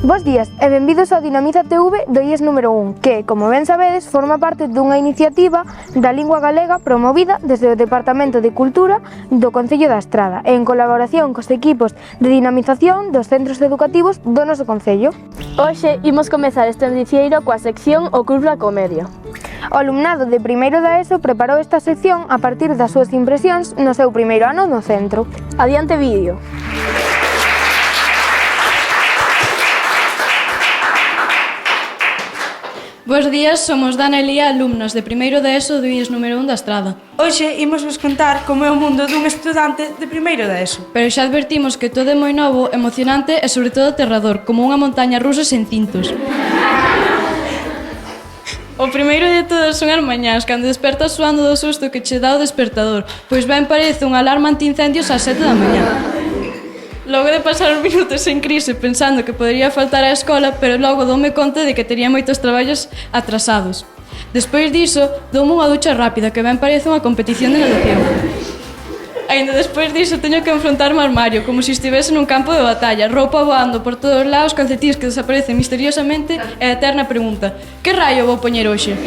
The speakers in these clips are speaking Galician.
Bos días e benvidos ao Dinamiza TV do IES número 1, que, como ben sabedes, forma parte dunha iniciativa da lingua galega promovida desde o Departamento de Cultura do Concello da Estrada, en colaboración cos equipos de dinamización dos centros educativos do noso concello. Hoxe imos comezar este noticieiro coa sección O Club da Comedia. O alumnado de primeiro da ESO preparou esta sección a partir das súas impresións no seu primeiro ano no centro. Adiante vídeo. Bos días, somos Dana e Lía, alumnos de primeiro da ESO do IES número 1 da Estrada. Hoxe imos vos contar como é o mundo dun estudante de primeiro da ESO. Pero xa advertimos que todo é moi novo, emocionante e sobre todo aterrador, como unha montaña rusa sen cintos. O primeiro de todas son as mañás, cando despertas suando do susto que che dá o despertador, pois ben parece unha alarma antiincendios ás 7 da mañá. Logo de pasar uns minutos en crise pensando que podería faltar á escola, pero logo doume conta de que tería moitos traballos atrasados. Despois diso, doume unha ducha rápida, que ben parece unha competición de natación. Ainda despois diso teño que enfrontarme ao armario, como se estivese nun campo de batalla, roupa voando por todos os lados, calcetíns que desaparecen misteriosamente e a eterna pregunta: que raio vou poñer hoxe?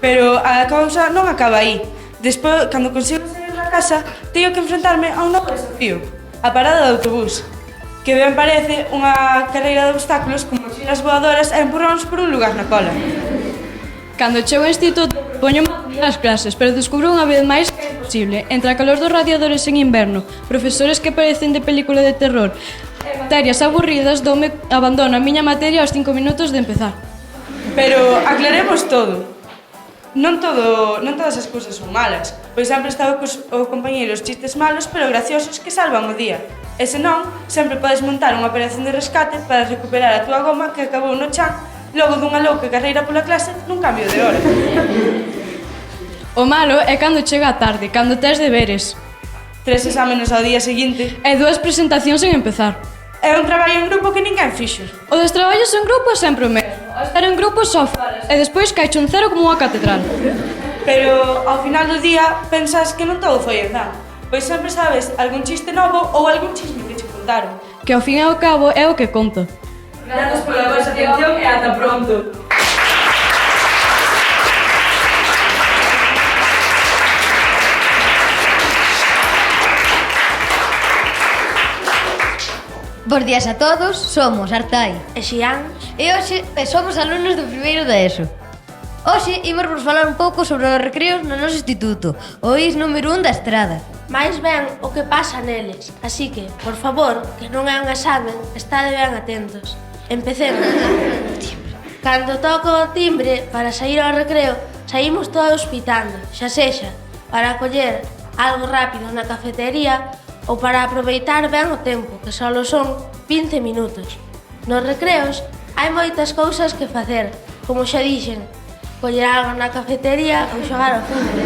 Pero a cousa non acaba aí. Despois, cando consigo sair da casa, teño que enfrentarme a un novo desafío, a parada de autobús, que ben parece unha carreira de obstáculos con mochilas voadoras e empurróns por un lugar na cola. Cando chego ao instituto, poñome as clases, pero descubro unha vez máis que é imposible. Entre a calor dos radiadores en inverno, profesores que parecen de película de terror e materias aburridas, abandono a miña materia aos 5 minutos de empezar. Pero aclaremos todo. Non todas as cousas son malas, pois sempre estaba cos compañeiros chistes malos pero graciosos que salvan o día. E senón, sempre podes montar unha operación de rescate para recuperar a túa goma que acabou no chan logo dunha louca carreira pola clase nun cambio de hora. O malo é cando chega a tarde, cando tes deberes. 3 exámenes ao día seguinte. E 2 presentacións en empezar. É un traballo en grupo que ninguén fixo. O dos traballos en grupo é sempre o mesmo. A estar en grupo só falas e despois caiche un cero como unha catedral. Pero ao final do día pensas que non todo foi en vano, pois sempre sabes algún chiste novo ou algún chisme que che contaron. Que ao fin e ao cabo é o que conta. Grazas pola vosa atención e ata pronto. Bos días a todos, somos Artai e Xián e hoxe somos alumnos do primeiro da ESO. Hoxe imos vos falar un pouco sobre os recreos no noso instituto, o IES número 1 da Estrada. máis ben o que pasa neles, así que, por favor, que non é un examen, estade ben atentos. Empecemos. Cando toco o timbre para sair ao recreo, saímos todos pitando, xa sexa, para coller algo rápido na cafetería ou para aproveitar ben o tempo, que só son 20 minutos. Nos recreos hai moitas cousas que facer, como xa dixen, coller algo na cafetería ou xogar ao fútbol.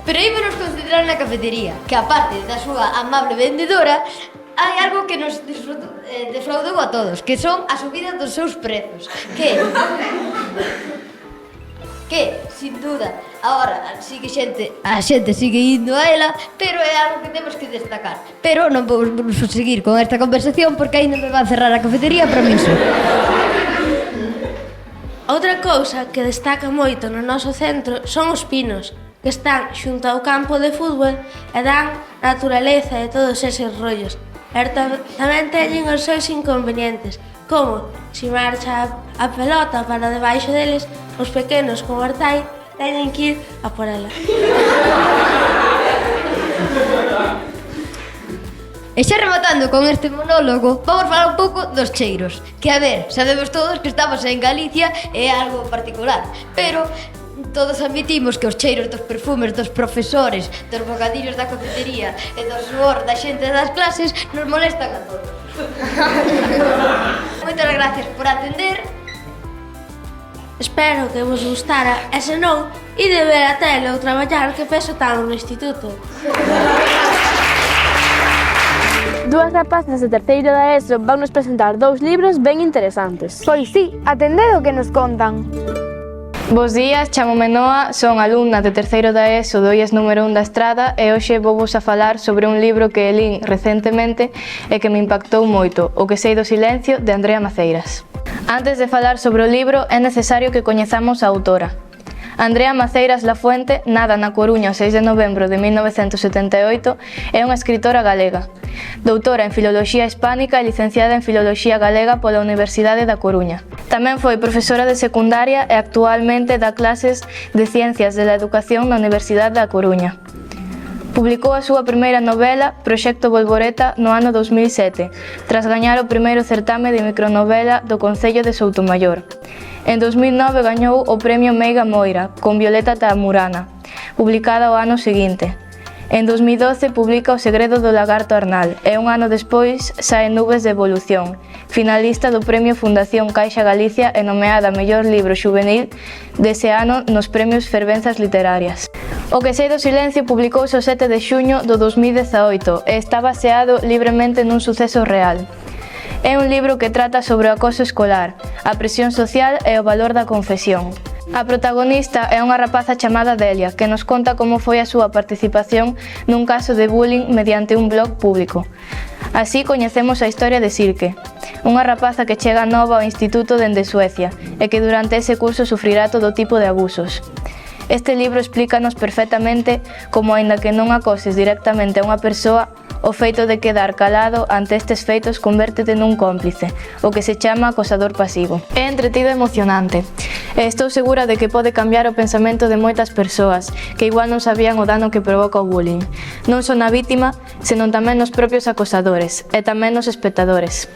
Pero ímonos concentrar na cafetería, que aparte da súa amable vendedora, hai algo que nos defraudou a todos, que son a subida dos seus prezos, que, sin duda, agora a xente sigue indo a ela, pero é algo que temos que destacar. Pero non podemos seguir con esta conversación porque ainda me van cerrar a cafetería para min só. Outra cousa que destaca moito no noso centro son os pinos, que están xunto ao campo de fútbol e dan naturaleza e todos eses rollos. Pero tamén teñen os seus inconvenientes, como, se marcha a pelota para debaixo deles, os pequenos como Artai teñen que ir a por ela. E xa rematando con este monólogo, vamos falar un pouco dos cheiros. Que, a ver, sabemos todos que estamos en Galicia e é algo particular, pero todos admitimos que os cheiros dos perfumes dos profesores, dos bocadillos da cafetería e do suor da xente das clases nos molestan a todos. Moitas gracias por atender. Espero que vos gustara e se non, ide ver a tele ou traballar que peso tan no instituto. Dúas rapazas de terceiro da ESO van nos presentar 2 libros ben interesantes. Pois sí, atended o que nos contan. Bos días, chámome Noa, son alumna de terceiro da ESO do IES número 1 da Estrada e hoxe vos a falar sobre un libro que lín recentemente e que me impactou moito, O que sei do silencio, de Andrea Maceiras. Antes de falar sobre o libro, é necesario que coñezamos a autora. Andrea Maceiras Lafuente, nada na Coruña o 6 de novembro de 1978, é unha escritora galega. Doutora en Filoloxía Hispánica e licenciada en Filoloxía Galega pola Universidade da Coruña. Tamén foi profesora de secundaria e actualmente dá clases de Ciencias de la Educación na Universidade da Coruña. Publicou a súa primeira novela, Proxecto Bolboreta, no ano 2007, tras gañar o primeiro certame de micronovela do Concello de Soutomaior. En 2009 gañou o premio Meiga Moira, con Violeta Tamurana, publicada o ano seguinte. En 2012 publica O segredo do lagarto Arnal e un ano despois sae Nubes de evolución, finalista do premio Fundación Caixa Galicia e nomeada mellor libro xuvenil dese ano nos premios Fervenzas Literarias. O que sei do silencio publicouse o 7 de xuño do 2018 e está baseado libremente nun suceso real. É un libro que trata sobre o acoso escolar, a presión social e o valor da confesión. A protagonista é unha rapaza chamada Delia, que nos conta como foi a súa participación nun caso de bullying mediante un blog público. Así coñecemos a historia de Silke, unha rapaza que chega nova ao instituto dende Suecia e que durante ese curso sufrirá todo tipo de abusos. Este libro explícanos perfectamente como, aínda que non acoses directamente a unha persoa, o feito de quedar calado ante estes feitos convértete nun cómplice, o que se chama acosador pasivo. É entretido e emocionante, e estou segura de que pode cambiar o pensamento de moitas persoas que igual non sabían o dano que provoca o bullying, non só na vítima, senón tamén nos propios acosadores e tamén nos espectadores.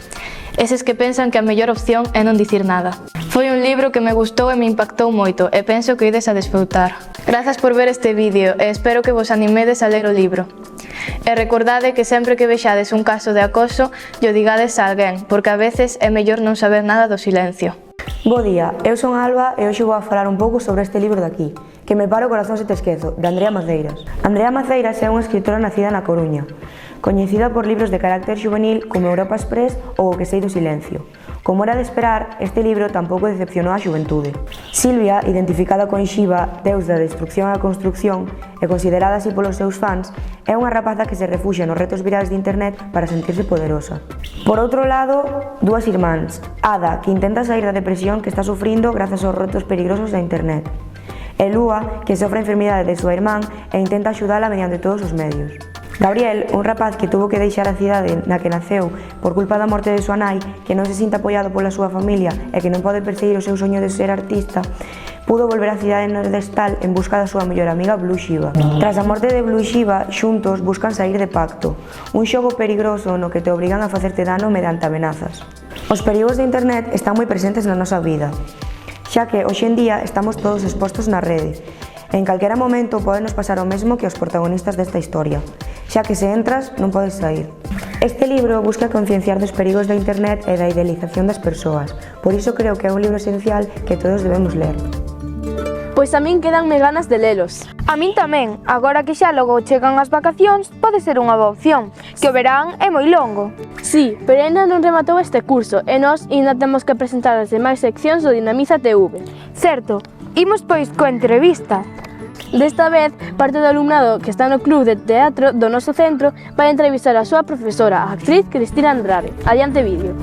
Eses que pensan que a mellor opción é non dicir nada. Foi un libro que me gustou e me impactou moito e penso que ides a desfrutar. Grazas por ver este vídeo e espero que vos animedes a ler o libro. E recordade que sempre que vexades un caso de acoso, lle digades a alguén, porque a veces é mellor non saber nada do silencio. Bo día, eu son Alba e hoxe vou a falar un pouco sobre este libro de aquí, Que me paro o corazón se te esquezo, de Andrea Maceiras. Andrea Maceiras é unha escritora nacida na Coruña, coñecida por libros de carácter xuvenil como Europa Express ou O que sei do silencio. Como era de esperar, este libro tampouco decepcionou a xuventude. Silvia, identificada con Xiva, deus da destrucción e a construcción, e considerada así polos seus fans, é unha rapaza que se refuxia nos retos virais de internet para sentirse poderosa. Por outro lado, dúas irmáns, Ada, que intenta sair da depresión que está sufrindo grazas aos retos peligrosos da internet, e Lua, que sofre a enfermidade de súa irmán e intenta axudala mediante todos os medios. Gabriel, un rapaz que tuvo que deixar a cidade na que naceu por culpa da morte de súa nai, que non se sinta apoiado pola súa familia e que non pode perseguir o seu soño de ser artista, pudo volver á cidade nordestal en busca da súa mellor amiga Blue Shiva. Tras a morte de Blue Shiva, xuntos buscan sair de pacto, un xogo perigoso no que te obrigan a facerte dano mediante amenazas. Os perigos de internet están moi presentes na nosa vida, xa que hoxe en día estamos todos expostos na rede. En calquera momento podenos pasar o mesmo que aos protagonistas desta historia, xa que se entras non podes sair. Este libro busca concienciar dos perigos da internet e da idealización das persoas, por iso creo que é un libro esencial que todos debemos ler. Pois a min quedanme ganas de lelos. A min tamén, agora que xa logo chegan as vacacións, pode ser unha boa opción, que o verán é moi longo. Sí, pero ainda non rematou este curso e nós ainda temos que presentar as demais seccións do Dinamiza TV. Certo, imos pois coa entrevista. Desta vez, parte do alumnado que está no club de teatro do noso centro vai entrevistar a súa profesora, a actriz Cristina Andrade. Adiante vídeo.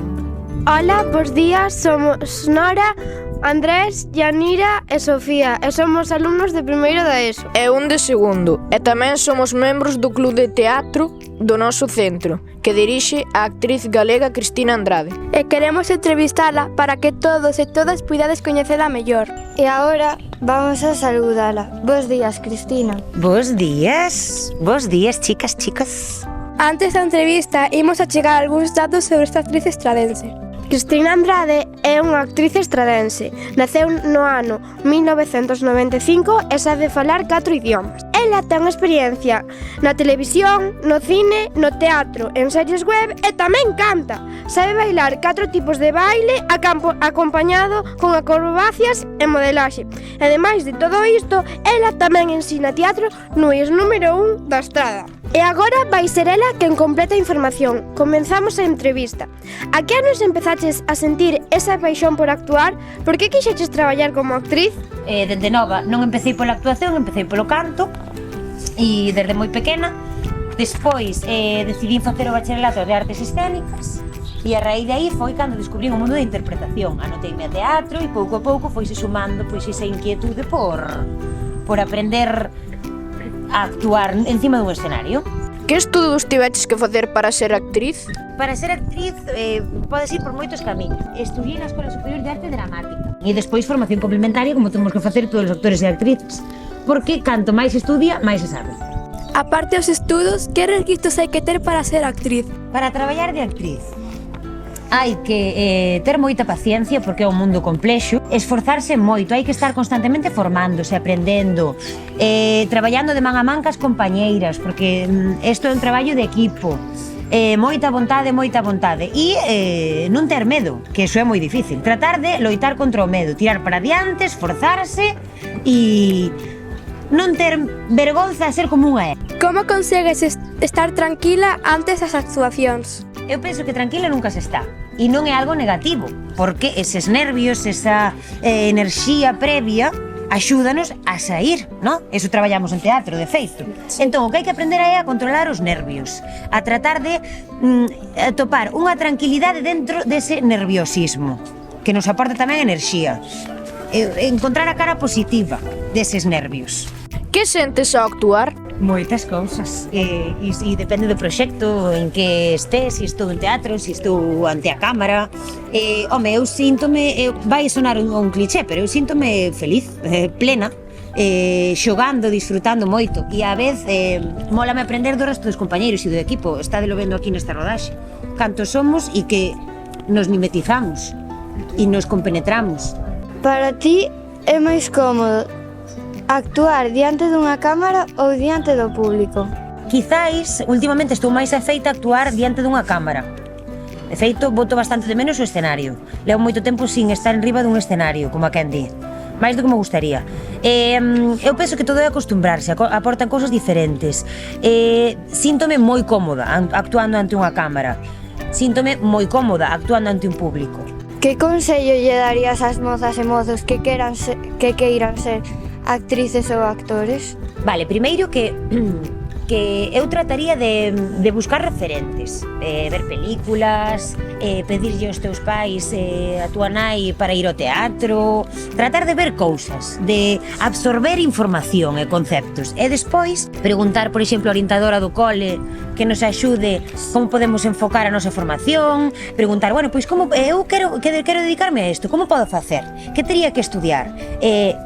Hola, bos días, somos Nora, Andrés, Yanira e Sofía e somos alumnos de primeiro da ESO. E un de segundo, e tamén somos membros do club de teatro do noso centro, que dirixe a actriz galega Cristina Andrade. E queremos entrevistala para que todos e todas puidades coñecela mellor. E agora vamos a saludala. Bos días, Cristina. Bos días, chicas, chicos. Antes da entrevista, imos a chegar algúns datos sobre esta actriz estradense. Cristina Andrade é unha actriz estradense. Naceu no ano 1995 e sabe falar 4 idiomas. Ela ten experiencia na televisión, no cine, no teatro, en series web e tamén canta. Sabe bailar 4 tipos de baile acompañado con acrobacias e modelaxe. Ademais de todo isto, ela tamén ensina teatro no IES número 1 da Estrada. E agora vai ser ela quen completa a información. Comenzamos a entrevista. A que anos empezaches a sentir esa paixón por actuar? Por que quixeches traballar como actriz? Dende nova non empecé pola actuación, empecé polo canto e desde moi pequena. Despois decidí facer o bacharelato de artes escénicas e a raíz de aí foi cando descubrí o mundo da interpretación. Anoteime a teatro e pouco a pouco foise sumando pois esa inquietude por aprender a actuar encima dun escenario. Que estudos tiveches que facer para ser actriz? Para ser actriz podes ir por moitos camiños. Estudiei na Escola Superior de Arte Dramática e despois formación complementaria como temos que facer todos os actores e actrices, porque canto máis estudia, máis se sabe. A parte dos estudos, que requisitos hai que ter para ser actriz? Para traballar de actriz hai que ter moita paciencia porque é un mundo complexo, esforzarse moito, hai que estar constantemente formándose, aprendendo, traballando de man a man cas compañeiras, porque isto é un traballo de equipo, moita vontade e non ter medo, que iso é moi difícil, tratar de loitar contra o medo, tirar para diante, esforzarse e non ter vergonza a ser como unha é. Como consegues estar tranquila antes das actuacións? Eu penso que tranquila nunca se está. E non é algo negativo, porque eses nervios, esa enerxía previa axúdanos a sair, non? Eso traballamos en teatro, de feito. Entón, o que hai que aprender é a controlar os nervios, a tratar de atopar unha tranquilidade dentro dese nerviosismo, que nos aporta tamén enerxía. Encontrar a cara positiva deses nervios. Que sentes ao actuar? Moitas cousas e depende do proxecto en que estés, se estou en teatro, se estou ante a cámara. Home, eu síntome, vai sonar un cliché, pero eu síntome feliz, plena, xogando, disfrutando moito e á vez mólame aprender do resto dos compañeiros e do equipo. Estádelo vendo aquí nesta rodaxe, cantos somos e que nos mimetizamos e nos compenetramos. Para ti é máis cómodo actuar diante dunha cámara ou diante do público? Quizáis, últimamente estou máis afeita a actuar diante dunha cámara. De feito, boto bastante de menos o escenario. Levo moito tempo sin estar enriba dun escenario, como a quen di. Máis do que me gustaría. Eu penso que todo é acostumbrarse, aportan cousas diferentes. Síntome moi cómoda actuando ante unha cámara. Síntome moi cómoda actuando ante un público. Que consello lle darías ás mozas e mozos que queiran ser actrices ou actores? Vale, primeiro que eu trataría de buscar referentes, ver películas, pedirlle aos teus pais a túa nai para ir ao teatro, tratar de ver cousas, de absorber información e conceptos e despois preguntar, por exemplo, a orientadora do cole que nos axude como podemos enfocar a nosa formación, preguntar, bueno, pois como eu quero dedicarme a isto, como podo facer? Que tería que estudiar?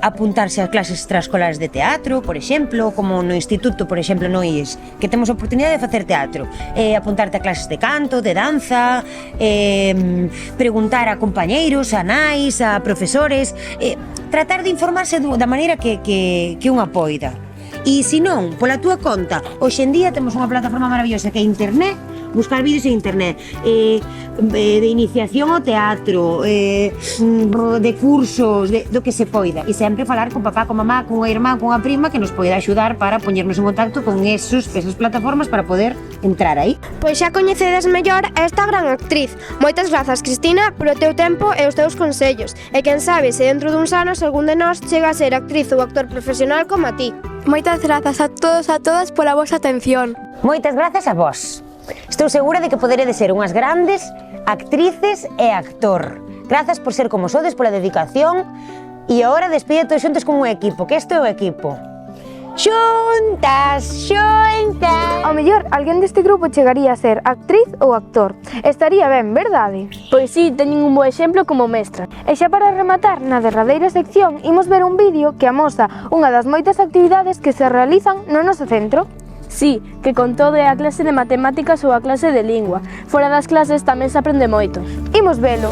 Apuntarse a clases extraescolares de teatro, por exemplo, como no instituto, por exemplo, no IES, que temos a oportunidade de facer teatro, apuntarte a clases de canto, de danza, preguntar a compañeiros, a nais, a profesores, tratar de informarse da maneira que unha poida. E se non, pola túa conta, hoxe en día temos unha plataforma maravillosa que é internet, buscar vídeos en internet, de iniciación ao teatro, de cursos, do que se poida, e sempre falar con papá, con mamá, con unha irmá, con unha prima que nos poida axudar para poñernos en contacto con esas plataformas para poder entrar aí. Pois xa coñecedes mellor esta gran actriz. Moitas grazas, Cristina, polo teu tempo e os teus consellos. E quen sabe se dentro duns anos algún de nós chega a ser actriz ou actor profesional como a ti. Moitas grazas a todos e a todas pola vosa atención. Moitas grazas a vos. Estou segura de que poderedes ser unhas grandes actrices e actor. Grazas por ser como sodes, pola dedicación. E agora despide todos xuntos como un equipo, que isto é o equipo. Xuntas, xuntas. Ao mellor, alguén deste grupo chegaría a ser actriz ou actor. Estaría ben, verdade? Pois sí, teñen un bo exemplo como mestra. E xa para rematar, na derradeira sección, imos ver un vídeo que amosa unha das moitas actividades que se realizan no noso centro. Sí, que con todo é a clase de matemáticas ou a clase de lingua. Fora das clases tamén se aprende moito. Imos velo.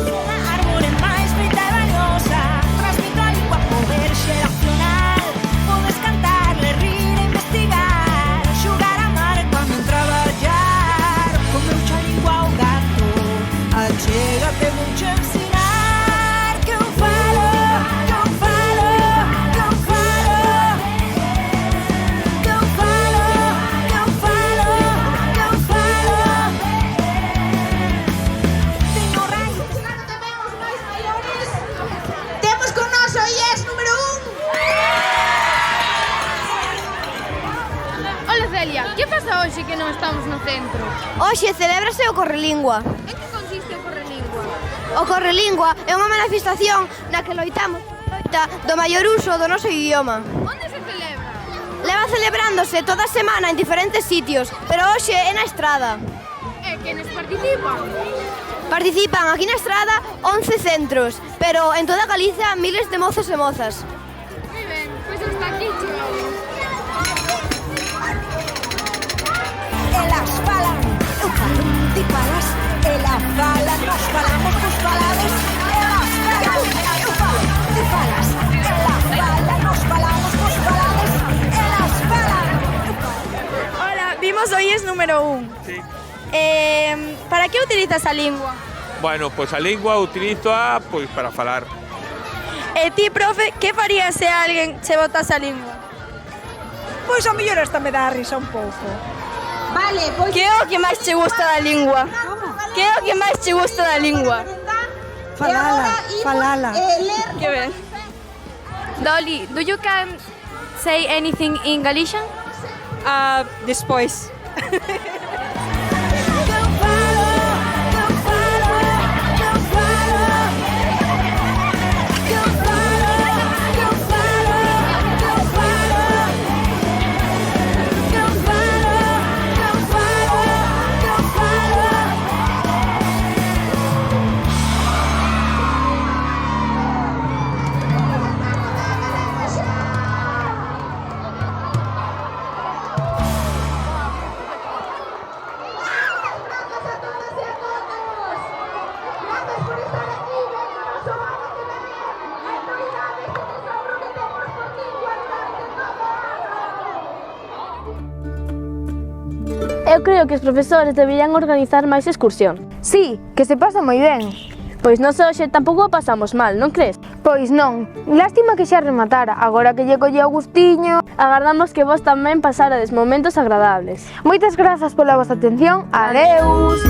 Que pasa hoxe que non estamos no centro? Hoxe celébrase o Correlingua. En que consiste o Correlingua? O Correlingua é unha manifestación na que loitamos do maior uso do noso idioma. Onde se celebra? Leva celebrándose toda a semana en diferentes sitios, pero hoxe é na Estrada. E quenes participan? Participan aquí na Estrada 11 centros, pero en toda Galicia miles de mozos e mozas. Moi ben, pois hasta aquí chegamos. Elas falan, eu falo, ti falas. Elas falan, nos falamos, vos falades. Elas falan, eu falo, ti falas. Elas falan, nos falamos, vos falades. Elas falan, eu falo. Hola, vimos hoy es número 1. Sí. Para que utilizas a lingua? Bueno, pois a lingua utilizoa pois para falar. E ti, profe, que farías se alguén che botase a lingua? Pois a mellor esta me dá a risa un pouco. Vale, pois... Que é o que máis che gusta da lingua? Que é o que máis che gusta da lingua? Falala. Que ben. Dolly, do you can say anything in Galician? Despois. Eu creo que os profesores deberían organizar máis excursión. Sí, que se pasa moi ben. Pois nós hoxe tampouco o pasamos mal, non crees? Pois non, lástima que xa rematara, agora que lle collía o gustiño. Agardamos que vos tamén pasarades momentos agradables. Moitas grazas pola vosa atención, adeus!